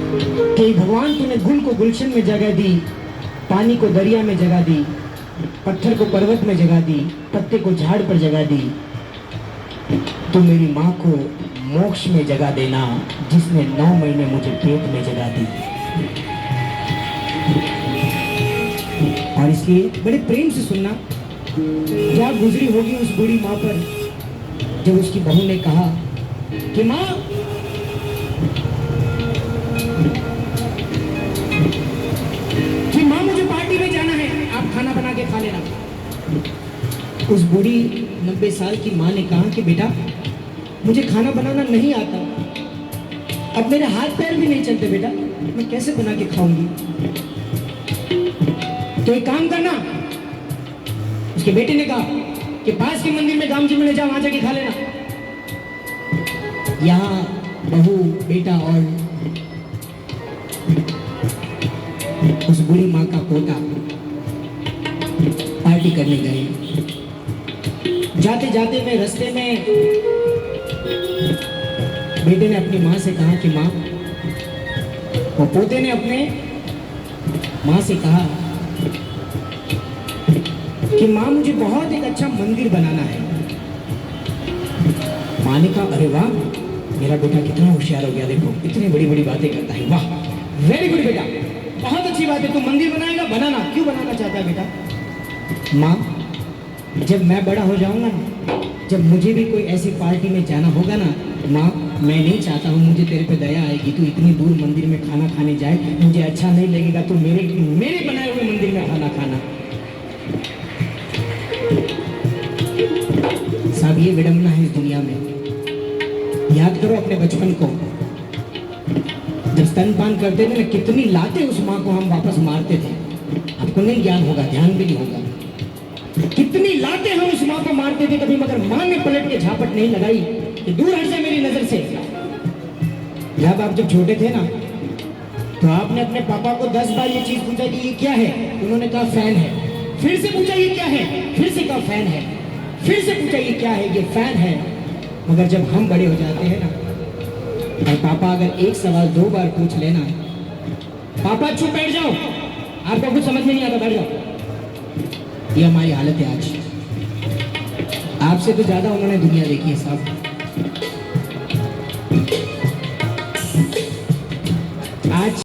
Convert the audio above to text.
कि भगवान तूने गुल को गुलशन में जगह दी, पानी को दरिया में जगह दी, पत्थर को पर्वत में जगह दी, पत्ते को झाड़ पर जगह दी। तू मेरी माँ को मोक्ष में जगह देना, जिसने 9 महीने मुझे पेट में जगह दी। और इसलिए बड़े प्रेम से सुनना, क्या गुजरी होगी उस बूढ़ी माँ पर जब उसकी बहू ने कहा कि माँ, मुझे पार्टी में जाना है, आप खाना बना के खा लेना। उस बूढ़ी 90 साल की माँ ने कहा कि बेटा, मुझे खाना बनाना नहीं आता, अब मेरे हाथ पैर भी नहीं चलते बेटा, मैं कैसे बना के खाऊंगी? तो एक काम करना, उसके बेटे ने कहा कि पास के मंदिर में गांव जी में ले जाओ, वहां जाके खा लेना। यहाँ बहू, बेटा और उस बूढ़ी माँ का पोता पार्टी करने गए। जाते जाते में रास्ते में बेटे ने अपनी माँ से कहा कि माँ, वो पोते ने अपने माँ से कहा कि माँ, मुझे बहुत एक अच्छा मंदिर बनाना है। माँ ने कहा, अरे वाह, मेरा बेटा कितना होशियार हो गया, देखो इतनी बड़ी बड़ी बातें करता है, वाह, वेरी गुड बेटा, बहुत अच्छी बात है, तू मंदिर बनाएगा, बनाना। क्यों बनाना चाहता है बेटा? माँ, जब मैं बड़ा हो जाऊंगा ना, जब मुझे भी कोई ऐसी पार्टी में जाना होगा ना, माँ, मैं नहीं चाहता हूँ, मुझे तेरे पे दया आएगी, तू इतनी दूर मंदिर में खाना खाने जाए, मुझे अच्छा नहीं लगेगा, तू मेरे बनाए हुए मंदिर में खाना खाना। साहब, ये विडंबना है इस दुनिया में। याद करो अपने बचपन को, जब स्तनपान करते थे ना, कितनी लाते उस माँ को हम वापस मारते थे। आपको नहीं ज्ञान होगा, ध्यान भी नहीं होगा, कितनी लाते हम उस माँ को मारते थे कभी, मगर माँ ने पलट के झापट नहीं लगाई कि दूर हट जा मेरी नजर से। जब आप जब छोटे थे ना, तो आपने अपने पापा को 10 बार ये चीज पूछा कि ये क्या है, उन्होंने कहा फैन है। फिर से पूछा ये क्या है, फिर से कहा फैन है। फिर से पूछा ये क्या है, ये फैन है। मगर जब हम बड़े हो जाते हैं ना, और पापा अगर एक सवाल 2 बार पूछ लेना, पापा चुप बैठ जाओ, आपको कुछ समझ में नहीं आता, बैठ जाओ। ये हमारी हालत है आज। आपसे तो ज्यादा उन्होंने दुनिया देखी है साहब। आज